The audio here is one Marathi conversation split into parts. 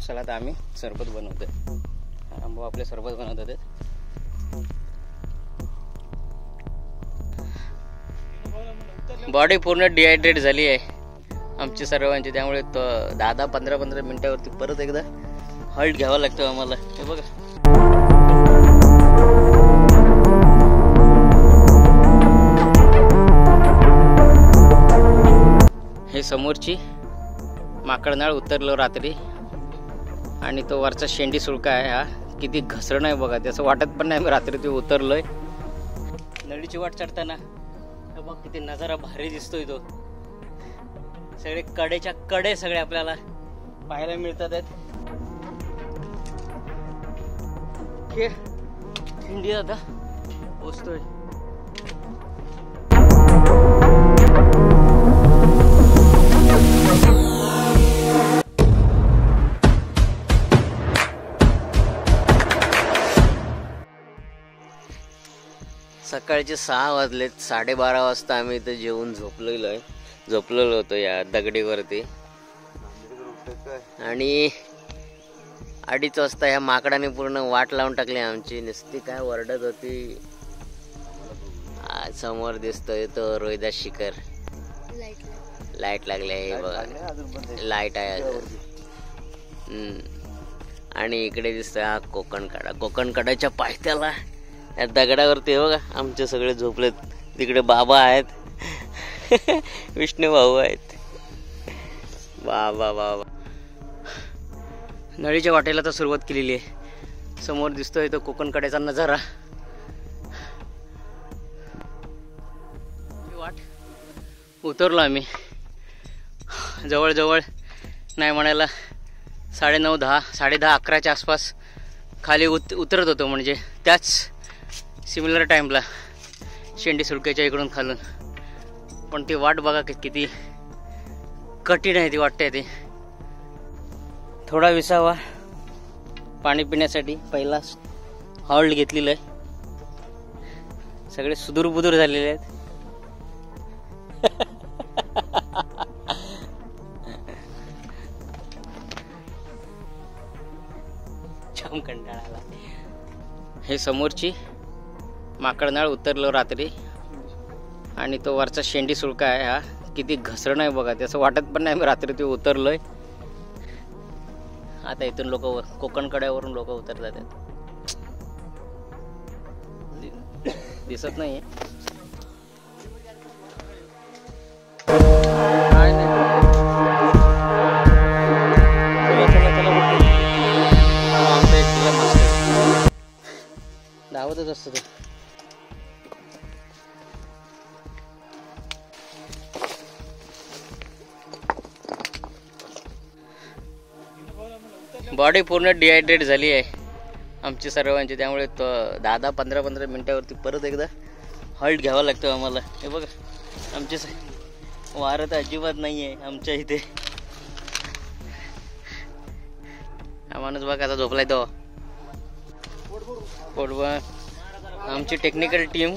चला आता आम्ही सरबत बनवतोय. आंबो आपले सरबत बनवत होते. बॉडी पूर्ण डिहायड्रेट झाली आहे आमची सर्वांची, त्यामुळे 10-15 मिनिटावरती परत एकदा हॉल्ट घ्यावा लागतो आम्हाला. हे बघा, हे समोरची माकडनाळ उतरलो रात्री, आणि तो वरचा शेंडी सुळका आहे. हा किती घसरण आहे बघा, त्याचं वाटत पण नाही रात्री ते उतरलोय. नळीची वाट चढताना बघ किती नजारा भारी दिसतोय. तो सगळे कडेच्या कडे सगळे आपल्याला पाहायला मिळतात आहेत. थंडी आता पोचतोय. सकाळचे 6 वाजलेत. 12:30 वाजता आम्ही इथं जेवून झोपलेलो होतो या दगडीवरती, आणि 2:30 वाजता या माकडाने पूर्ण वाट लावून टाकली आमची. नुसती काय वरडत होती. समोर दिसतोय तो रोहिदास शिखर, लाईट लागली आहे बघा, लाईट आहे. आणि इकडे दिसतोय हा कोकणकडाच्या पायथ्याला या दगडावरती बघा आमचे सगळे झोपलेत. तिकडे बाबा आहेत, विष्णू भाऊ आहेत. बाबा नळीच्या वाटेला तर सुरुवात केलेली आहे. समोर दिसतोय तो कोकणकड्याचा नजारा. वाट उतरलो आम्ही जवळजवळ नाही म्हणायला 9:30, 10:30, 11च्या आसपास खाली उतरत होतो. म्हणजे त्याच सिमिलर टाईमला शेंडी सुळक्याच्या इकडून खालून. पण ती वाट बघा किती कठीण आहे ती वाटते. ती थोडा विसावा पाणी पिण्यासाठी पहिला हॉल्ट घेतलेला आहे. सगळे सुदूर झालेले आहेत. छान कंटाळा. हे समोरची माकडनाळ उतरलो रात्री, आणि तो वरचा शेंडी सुळका आहे. हा किती घसरण आहे बघा, त्याचं वाटत पण नाही रात्री ते उतरलोय. आता इथून लोक कोकणकड्यावरून लोक उतरतात. दिसत नाहीये. धावतच असतो तो. बॉडी पूर्ण डिहायड्रेट झाली आहे आमची सर्वांची, त्यामुळे 10-15 मिनिटावरती परत एकदा हॉल्ट घ्यावा लागतो आम्हाला. हे बघा आमचे वारं तर अजिबात नाही आहे आमच्या इथे. हा माणूस बघा आता झोपलाय तो. पोटबा आमची टेक्निकल टीम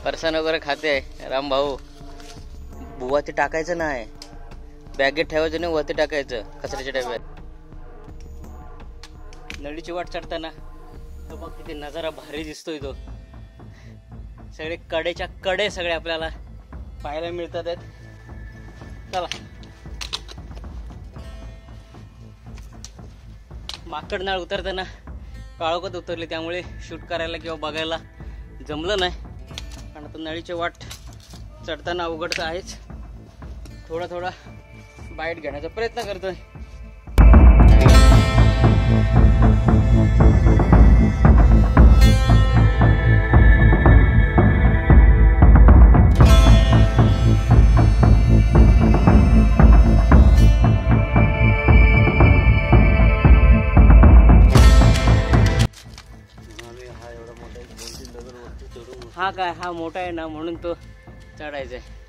फरसाण वगैरे खाते आहे. राम भाऊ, बुवा ते टाकायचं नाही, बॅगेत ठेवायचं नाही, वरती टाकायचं कचऱ्याच्या डब्यात. नळीची वाट चढताना बघ किती नजारा भारी दिसतोय. तो सगळे कडेच्या कडे सगळे आपल्याला पाहायला मिळतात आहेत. चला, माकडनाळ उतरताना काळोखात उतरले, त्यामुळे शूट करायला किंवा बघायला जमलं नाही. पण आता नळीची वाट चढताना अवघड तर आहेच. थोडा बाईट घेण्याचा प्रयत्न करतोय. हा मोठा आहे ना, म्हणून तो चढायचा आहे.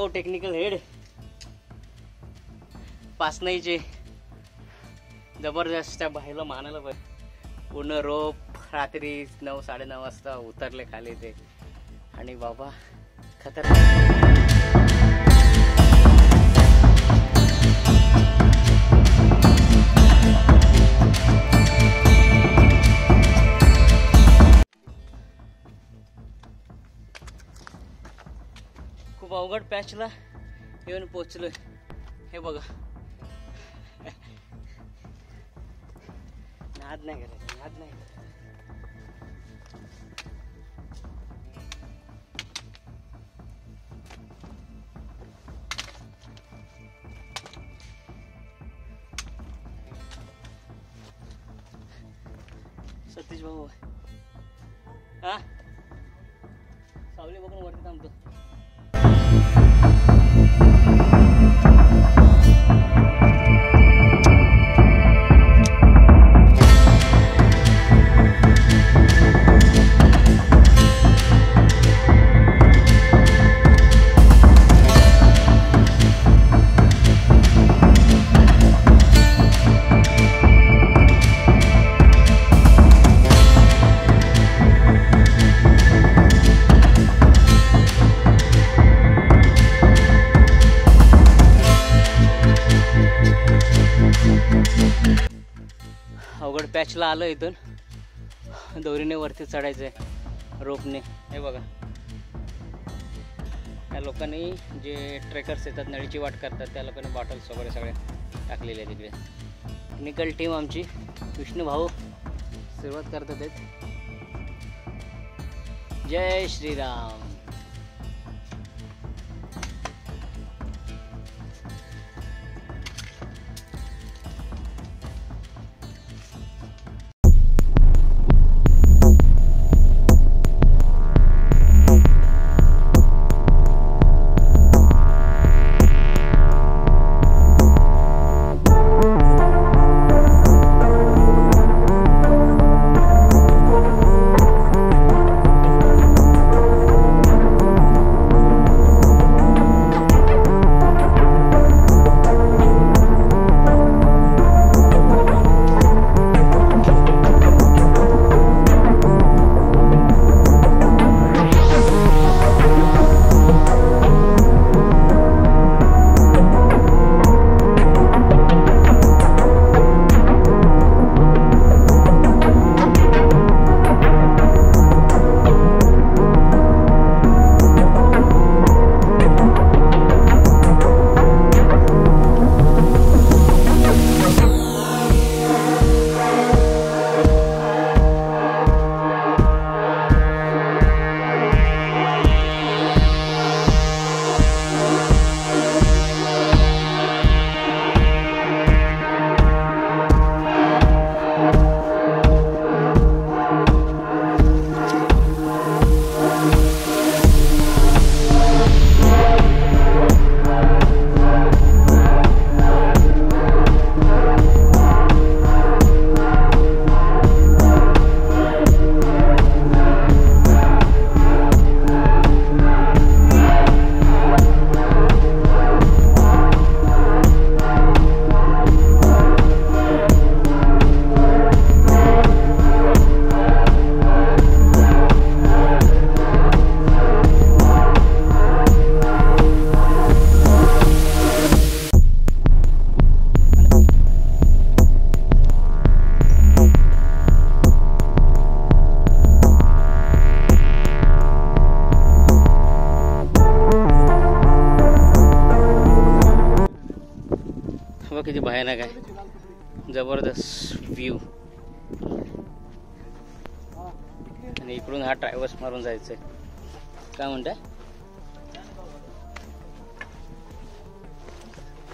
भाऊ टेक्निकल हेड पासनाईचे जबरदस्त त्या बाहेरला मानायला पाहिजे. पूर्ण रोप रात्री 9 साडेनऊ वाजता उतरले खाली ते आणि बाबा खतरनाक. खूप अवघड पॅचला येऊन पोचलोय. हे बघा नाद नाही करायचं, नाद नाही करायचं. सतीश भाऊ हा सावली बघून वरती थांबतो. अवघड पॅचला आलं. इथून दोरीने वरती चढायचंय रोपने. हे बघा या लोकांनी जे ट्रेकर्स येतात नळीची वाट करतात त्या लोकांनी बॉटल्स वगैरे सगळे टाकलेले आहेत तिकडे. टेक्निकल टीम आमची विष्णू भाऊ सुरुवात करतात आहेत. जय श्रीराम. किती भयानक आहे. जबरदस्त व्ह्यू. आणि इकडून हा ट्रॅव्हर्स मारून जायचंय. काय म्हणताय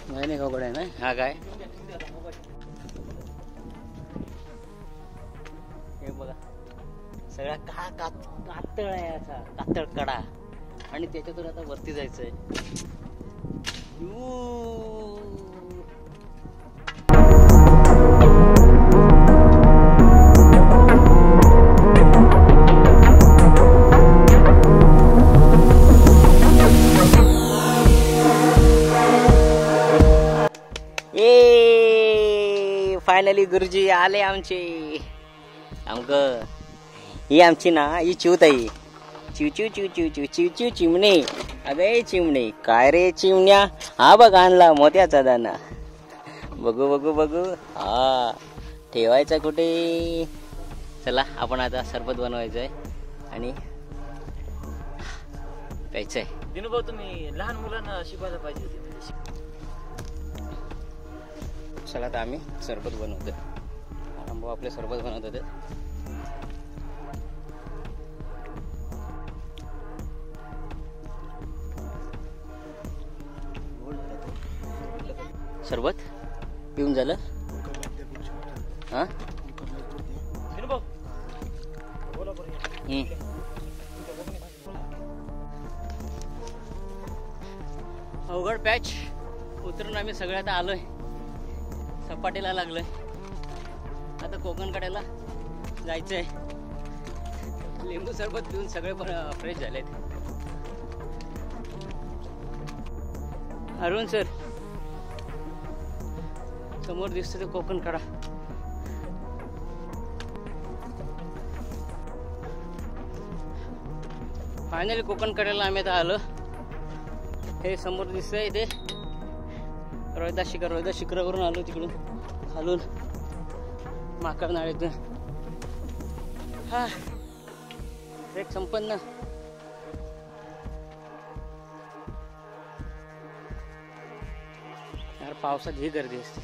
भयानक अवघड आहे ना हा. काय हे बघा सगळा कातळ आहे याचा, कातळ कडा. आणि त्याच्यातून आता वरती जायचंय. फायनली गुरुजी आले आमचे. आमक ही आमची ना ही चिवताई. चिव चिव चिव चिव चिव चिव चिव चिमणे. अगे चिमणे काय रे चिमण्या. हा बघ आणला मोत्याचा दाना. बघू बघू बघू. हा ठेवायचा कुठे. चला आपण आता सरबत बनवायचं आहे आणि प्यायचं आहे. दिनूभाऊ तुम्ही लहान मुलांना शिकवायला पाहिजे होते. चला आता आम्ही सरबत बनवतो. भाऊ आपले सरबत बनवत होते. सरबत पिऊन झालं. हा दिनूभाऊ बोला बरं. अवघड पॅच उतरून आम्ही सगळ्यात आलोय. सपाटीला लागलोय. आता कोकण कड्याला जायचंय. लिंबू सरबत पिऊन सगळे पण फ्रेश झालेत. अरुण सर समोर दिसतो ते कोकण कडा. फायनली कोकण कड्याला आम्ही आता आलो. हे समोर दिसतंय ते रोहिदास शिखरावरून आलो. तिकडून खालून माकड नाळीतून. हा ट्रेक संपन्न. यार पावसात ही गर्दी असते.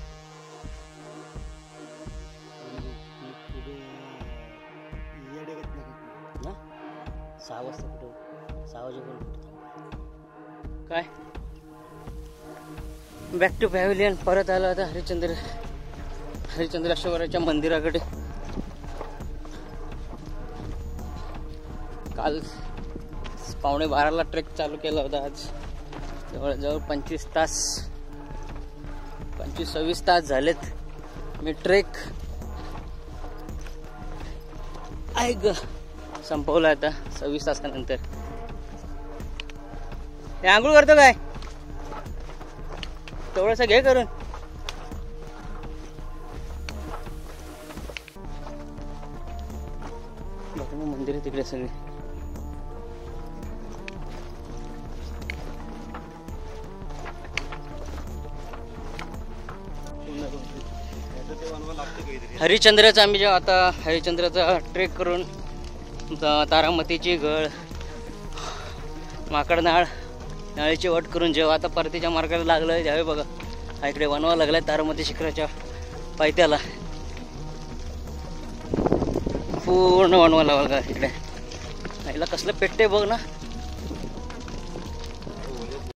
6 वाजता कुठं 6 वाजेपर्यंत काय. Back to pavilion. परत आलो आता हरिश्चंद्रेश्वराच्या मंदिराकडे. काल 11:15 ट्रेक चालू केला होता. आज जवळजवळ 25-26 तास झालेत मी ट्रेक संपवला. आता 26 तासानंतर. हे आंघोळ करतो काय थोडस घे करून. बघ ना मंदिर तिकडे सगळे. हरिश्चंद्राचा आम्ही जेव्हा आता हरिश्चंद्राचा ट्रेक करून तारामतीची गळ माकडनाळ नाळीची वट करून जेव्हा आता परतीच्या मार्गाला लागलं त्यावेळी बघा हा इकडे वनवा लागलाय तारामती शिखराच्या पायथ्याला. पूर्ण वनवा लावला का इकडे. याला कसलं पेटते बघ ना.